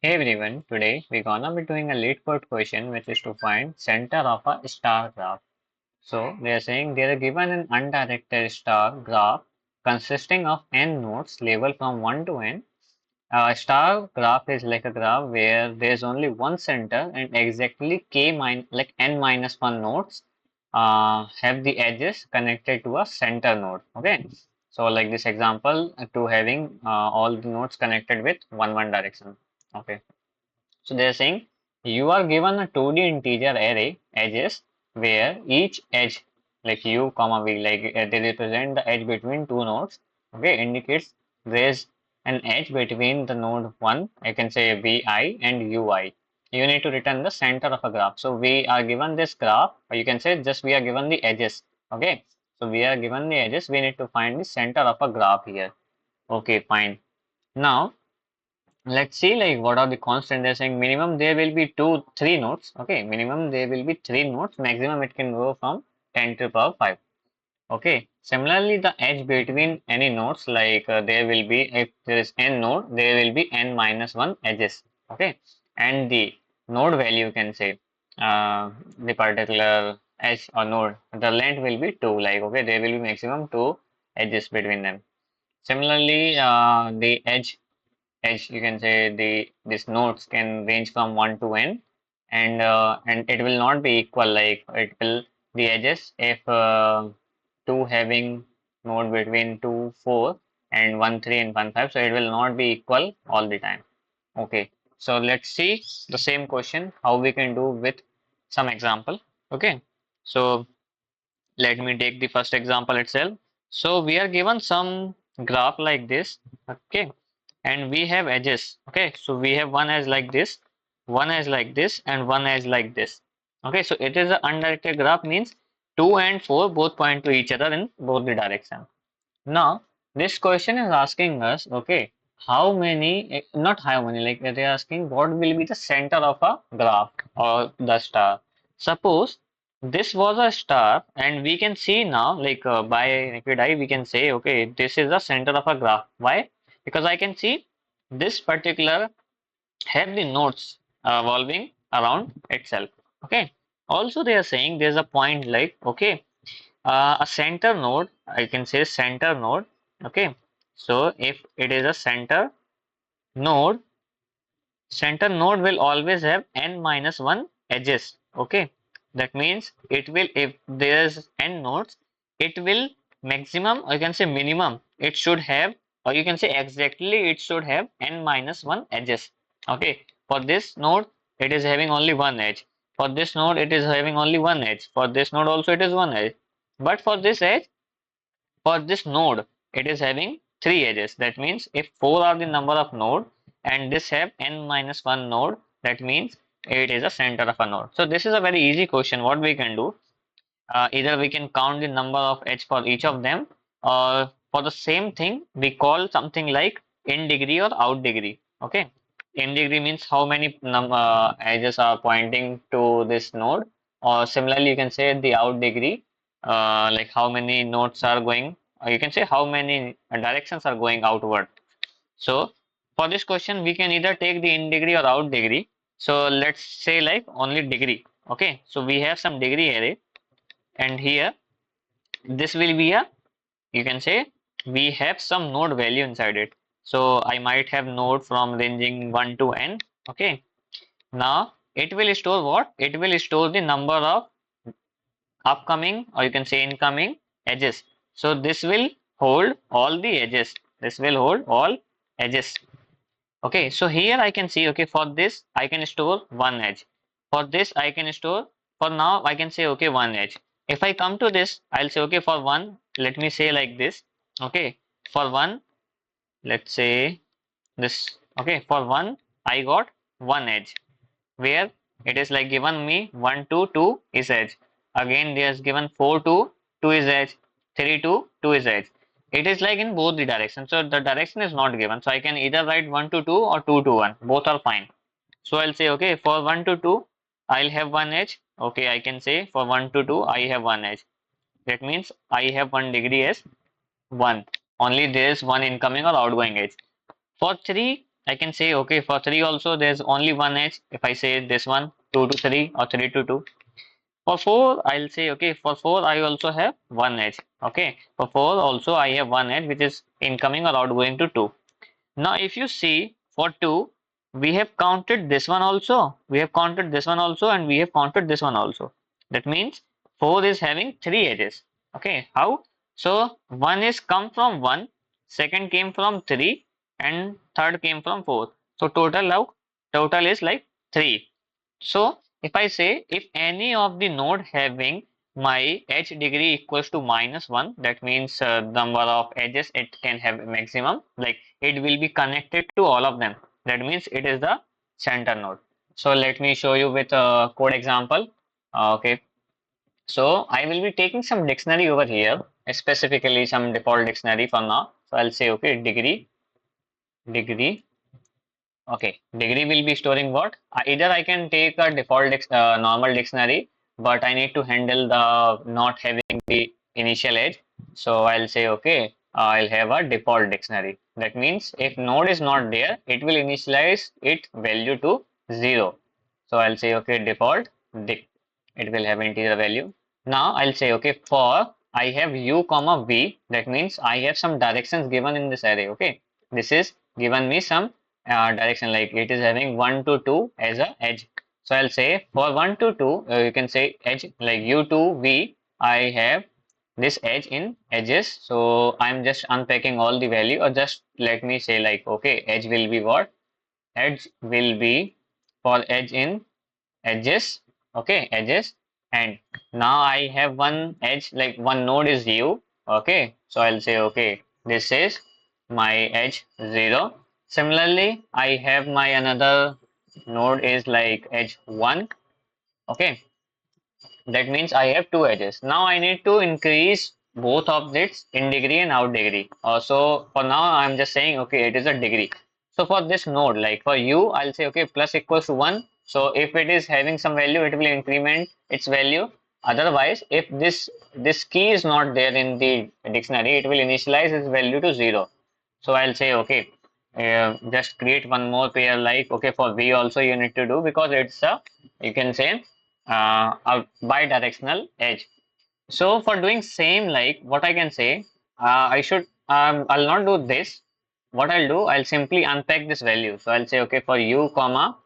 Hey everyone, today we're gonna be doing a Leetcode question which is to find center of a star graph. So they are saying they are given an undirected star graph consisting of n nodes labeled from 1 to n. A star graph is like a graph where there's only one center and exactly n minus 1 nodes have the edges connected to a center node. Okay, so like this example to having all the nodes connected with one direction. Okay. So they're saying you are given a 2D integer array edges where each edge like u comma v they represent the edge between two nodes. Okay, indicates there's an edge between the node 1, I can say vi and ui. You need to return the center of a graph. So we are given this graph, or you can say just we are given the edges. Okay, so we are given the edges, we need to find the center of a graph here. Okay, fine. Now let's see like what are the constant. They're saying minimum there will be three nodes. Okay, minimum there will be three nodes, maximum it can go from 10 to the power 5. Okay, similarly the edge between any nodes there will be, if there is n node, there will be n minus 1 edges. Okay, and the node value, you can say the particular edge or node, the length will be 2, like okay, there will be maximum 2 edges between them. Similarly the edge, you can say the these nodes can range from 1 to n, and it will not be equal, like it will, the edges, if 2 having node between 2 4 and 1 3 and 1 5, so it will not be equal all the time. Okay, so let's see the same question how we can do with some example. Okay, so let me take the first example itself. So we are given some graph like this. Okay, and we have edges. Okay, so we have one edge like this, one edge like this, and one edge like this. Okay, so it is an undirected graph, means 2 and 4 both point to each other in both the direction. Now this question is asking us, okay, how many, not how many, like they are asking what will be the center of a graph or the star. Suppose this was a star, and we can see now, by naked eye we can say, okay, this is the center of a graph. Why? Because I can see this particular have the nodes revolving around itself. Okay, also they are saying there's a point, like okay, a center node, I can say center node. Okay, so if it is a node center node will always have n minus 1 edges. Okay, that means it will, if there's n nodes, it will maximum, or you can say minimum, it should have, or you can say exactly it should have n minus 1 edges. Okay, for this node it is having only one edge, for this node it is having only one edge, for this node also it is one edge, but for this edge, for this node it is having three edges. That means if 4 are the number of node and this have n minus 1 node, that means it is a center of a node. So this is a very easy question. What we can do, either we can count the number of edge for each of them, or for the same thing we call something like in degree or out degree. Okay, in degree means how many edges are pointing to this node, or similarly you can say the out degree, like how many nodes are going, or you can say how many directions are going outward. So for this question we can either take the in degree or out degree. So let's say like only degree. Okay, so we have some degree array, and here this will be a, you can say we have some node value inside it. So I might have node from ranging 1 to n. Okay, now it will store what? It will store the number of upcoming, or you can say incoming edges. So this will hold all the edges. This will hold all edges. Okay, so here I can see, okay, for this I can store one edge. For this I can store, for now I can say, okay, one edge. If I come to this, I'll say, okay, for one, let me say like this. Okay, for one, let's say this. Okay, for one, I got one edge, where it is like given me 1 to 2 is edge. Again there's given 4 to 2 is edge, 3 to 2 is edge. It is like in both the directions, so the direction is not given, so I can either write 1 to 2 or 2 to 1, both are fine. So I'll say, okay, for 1 to 2 I'll have one edge. Okay, I can say for 1 to 2 I have one edge. That means I have 1 degree as 1, only there is one incoming or outgoing edge. For 3 I can say, okay, for 3 also there's only one edge. If I say this one, 2 to 3 or 3 to 2. For 4, I'll say, okay, for 4 I also have one edge. Okay, for 4 also I have one edge which is incoming or outgoing to 2. Now, if you see for 2, we have counted this one also, we have counted this one also, and we have counted this one also. That means 4 is having 3 edges. Okay, how? So, 1 is come from 1, second came from 3, and third came from 4. So, total is like 3. So, if I say if any of the node having my edge degree equals to -1, that means number of edges it can have maximum, like it will be connected to all of them. That means it is the center node. So let me show you with a code example. Okay, so I will be taking some dictionary over here, specifically some default dictionary for now. So I'll say, okay, degree. Okay, degree will be storing what? Either I can take a default normal dictionary, but I need to handle the not having the initial edge. So I'll say, okay, I'll have a default dictionary. That means if node is not there, it will initialize its value to 0. So I'll say, okay, default dict. It will have integer value. Now I'll say, okay, for I have u comma v. That means I have some directions given in this array. Okay, this is given me some direction, like it is having 1 to 2 as a edge. So I'll say for 1 to 2, you can say edge like u to v. I have this edge in edges. So I'm just unpacking all the value, or just let me say like, okay, edge will be what? Edge will be for edge in edges. Okay, edges. And now I have one edge, like one node is u. Okay, so I'll say, okay, this is my edge 0. Similarly, I have my another node is like edge 1. Okay, that means I have two edges. Now I need to increase both of this in degree and out degree. So for now I'm just saying, okay, it is a degree. So for this node, like for u, I'll say, okay, plus equals to 1. So if it is having some value, it will increment its value. Otherwise, if this key is not there in the dictionary, it will initialize its value to 0. So I'll say, okay, just create one more pair, like, okay, for v also you need to do, because it's a, you can say, a bidirectional edge. So for doing same, like what I can say, I'll not do this. What I'll do, I'll simply unpack this value. So I'll say, okay, for u comma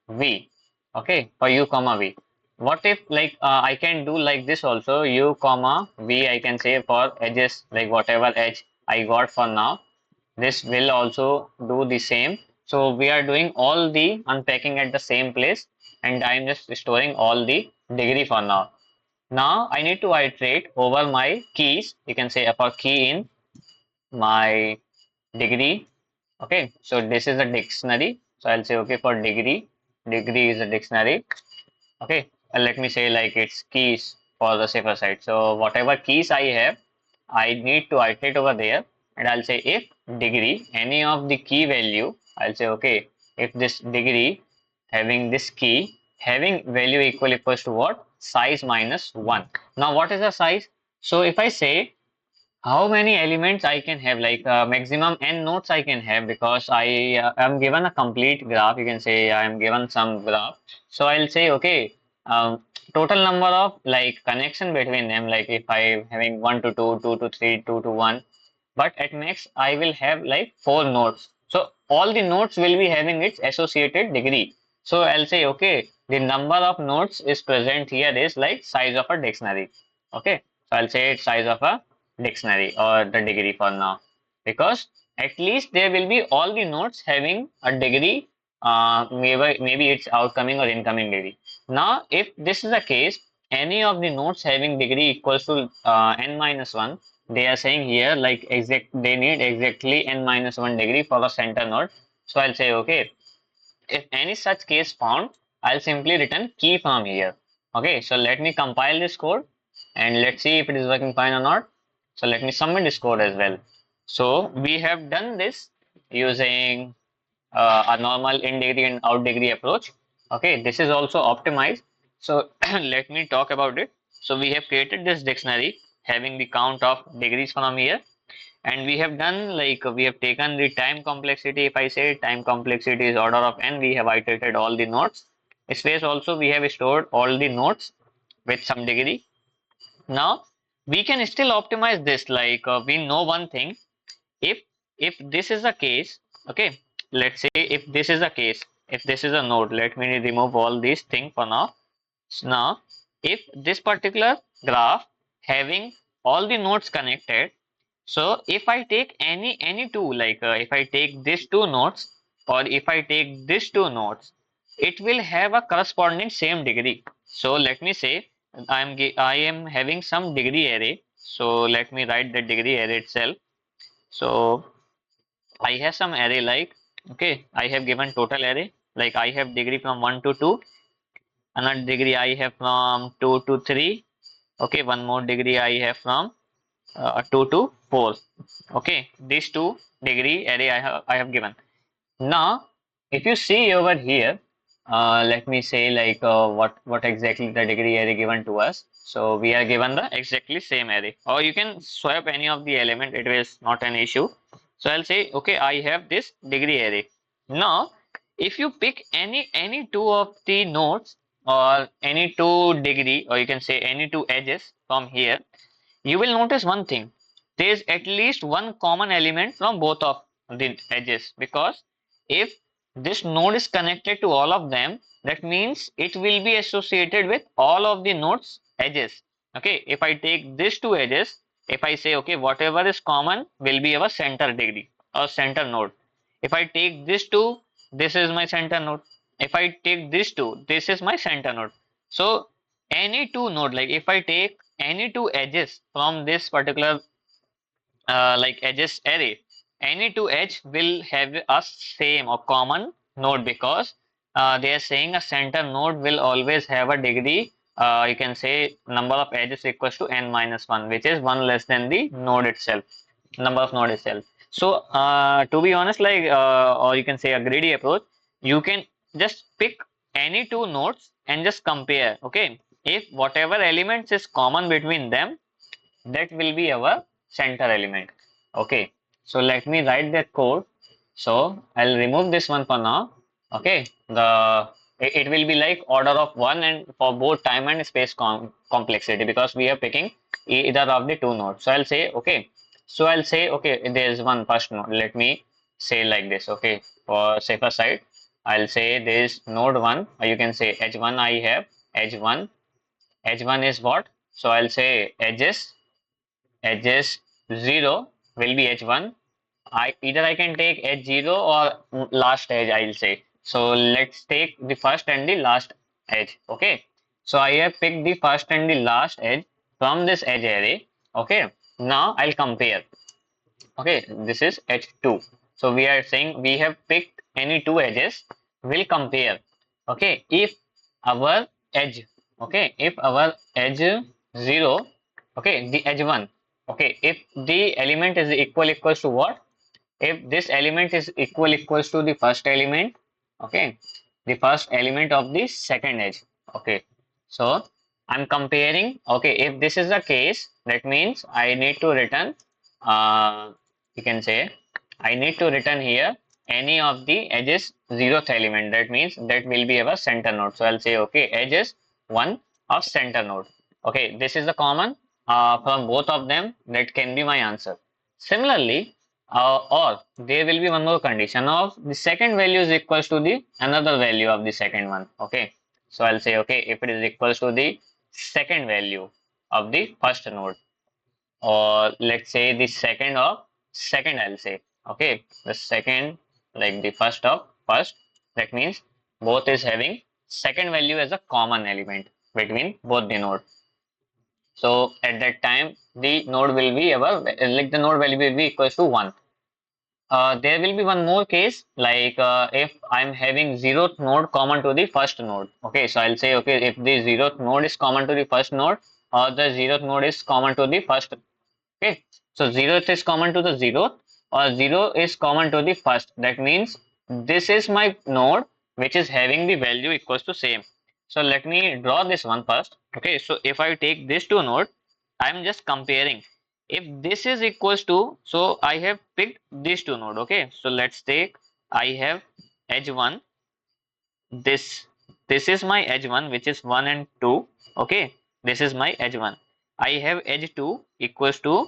v. Okay, for u comma v. What if like I can do like this also, u comma v, I can say for edges, like whatever edge I got for now, this will also do the same. So we are doing all the unpacking at the same place, and I'm just storing all the degree for now. Now I need to iterate over my keys. You can say for key in my degree. Okay, so this is a dictionary. So I'll say, okay, for degree is a dictionary. Okay, let me say like it's keys for the safer side. So whatever keys I have, I need to iterate over there, and I'll say if degree any of the key value, I'll say, okay, if this degree having this key having value equals to what? Size minus 1. Now what is the size? So if I say how many elements I can have, like maximum n nodes I can have, because I am given a complete graph. You can say I am given some graph. So I'll say, okay, total number of like connection between them, like if I am having 1 to 2, 2 to 3, 2 to 1, but at max I will have like 4 nodes. So all the nodes will be having its associated degree. So I'll say, okay, the number of nodes is present here is like size of a dictionary. Okay, so I'll say it's size of a dictionary or the degree for now, because at least there will be all the nodes having a degree. Maybe it's outcoming or incoming degree. Now if this is the case, any of the nodes having degree equals to n minus 1, they are saying here like they need exactly n minus 1 degree for the center node. So I'll say, okay, if any such case found, I'll simply return key from here. Okay, so let me compile this code and let's see if it is working fine or not. So let me submit this code as well. So we have done this using a normal in degree and out degree approach. Okay, this is also optimized. So let me talk about it. So we have created this dictionary having the count of degrees from here. And we have done, like, we have taken the time complexity. If I say time complexity is order of n, we have iterated all the nodes. Space also, we have stored all the nodes with some degree. Now we can still optimize this, like, we know one thing. If if this is the case, okay, let's say if this is the case, if this is a node, let me remove all these things for now. So now, if this particular graph having all the nodes connected, so if I take any two, like, if I take these two nodes, or if I take these two nodes, it will have a corresponding same degree. So let me say I am having some degree array. So let me write the degree array itself. So I have some array, like, okay, I have given total array, like I have degree from 1 to 2, another degree I have from 2 to 3, okay, one more degree I have from 2 to 4. Okay, these two degree array I have given. Now, if you see over here, let me say, like, what exactly the degree array given to us. So we are given the exactly same array, or you can swap any of the element. It is not an issue. So I'll say, okay, I have this degree array. Now, if you pick any two of the nodes, or any two degree, or you can say any two edges from here, you will notice one thing. There is at least one common element from both of the edges, because if this node is connected to all of them, that means it will be associated with all of the nodes edges. Okay, if I take these two edges, if I say, okay, whatever is common will be our center degree or center node. If I take this two, this is my center node. If I take this two, this is my center node. So any two node, like if I take any two edges from this particular like edges array, any two edge will have a same or common node, because they are saying a center node will always have a degree, you can say number of edges equals to n minus 1, which is one less than the node itself, number of node itself. So to be honest, like, or you can say a greedy approach, you can just pick any two nodes and just compare. Okay, if whatever elements is common between them, that will be our center element. Okay, so let me write that code. So I'll remove this one for now. Okay, it will be like order of one, and for both time and space complexity, because we are picking either of the two nodes. So I'll say, okay, so I'll say, okay, there is one first node. Let me say like this. Okay, for safer side, I'll say there is node one, or you can say edge one. I have edge one. Edge one is what? So I'll say edges 0 will be h1. I can take h0 or last edge, I'll say. So let's take the first and the last edge. Okay, so I have picked the first and the last edge from this edge array. Okay, now I'll compare. Okay, this is h2. So we are saying we have picked any two edges, we'll compare. Okay, if our edge, okay, if our edge 0, okay, the edge 1, okay, if the element is equals to what? If this element is equals to the first element, okay, the first element of the second edge. Okay, so I'm comparing. Okay, if this is the case, that means I need to return, you can say, I need to return here any of the edges 0th element. That means that will be our center node. So I'll say, okay, edges 1 of center node. Okay, this is the common from both of them. That can be my answer. Similarly, or there will be one more condition of the second value is equals to the another value of the second one. Okay, so I'll say, okay, if it is equals to the second value of the first node, or let's say the second of second, I'll say, okay, the second, like the first of first, that means both is having second value as a common element between both the node. So at that time the node will be our, like the node value will be equals to 1. There will be one more case, like, if I'm having 0th node common to the first node. Okay, so I'll say, okay, if the 0th node is common to the first node, or the 0th node is common to the first. Okay, so 0th is common to the 0th, or 0 is common to the first. That means this is my node which is having the value equals to same. So let me draw this one first. Okay, so if I take this two node, I'm just comparing. if this is equals to, so I have picked these two node. Okay, so let's take, I have edge 1, this this is my edge 1 which is 1 and 2. Okay, this is my edge 1. I have edge 2 equals to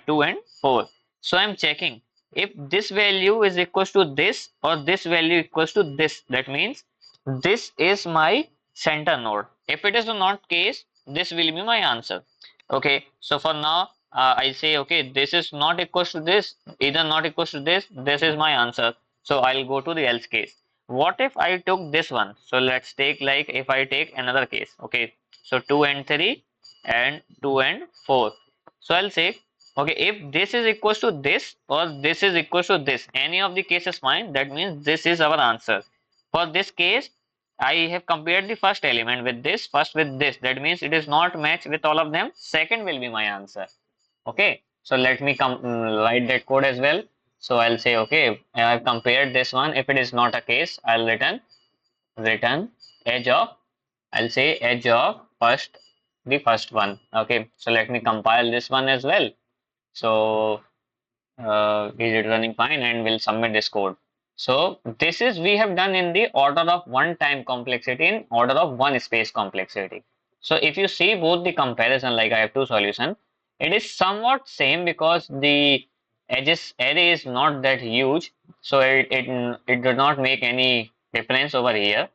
2 and 4. So I'm checking if this value is equals to this or this value equals to this, that means this is my center node. If it is not case, this will be my answer. Okay, so for now I say okay, this is not equals to this, either not equals to this is my answer. So I'll go to the else case. What if I took this one? So let's take, like, if I take another case. Okay, so 2 and 3 and 2 and 4. So I'll say okay, if this is equals to this or this is equals to this, any of the cases fine, that means this is our answer. For this case, I have compared the first element with this, first with this, that means it is not matched with all of them, second will be my answer. Okay, so let me write that code as well. So I'll say okay, I've compared this one. If it is not a case, I'll return edge of, I'll say edge of the first one. Okay, so let me compile this one as well. So is it running fine, and we'll submit this code. So this is, we have done in the order of one time complexity, in order of one space complexity. So if you see both the comparison, like I have two solutions, it is somewhat same because the edges array is not that huge, so it does not make any difference over here.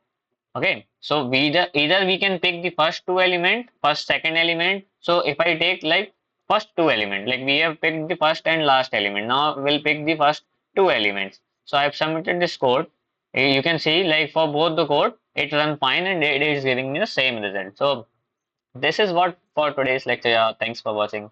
Okay, so either we can pick the first two element, first second element. So if I take like first two element, like we have picked the first and last element, now we'll pick the first two elements. So I have submitted this code. You can see, like, for both the code it run fine and it is giving me the same result. So this is what for today's lecture. Yeah, thanks for watching.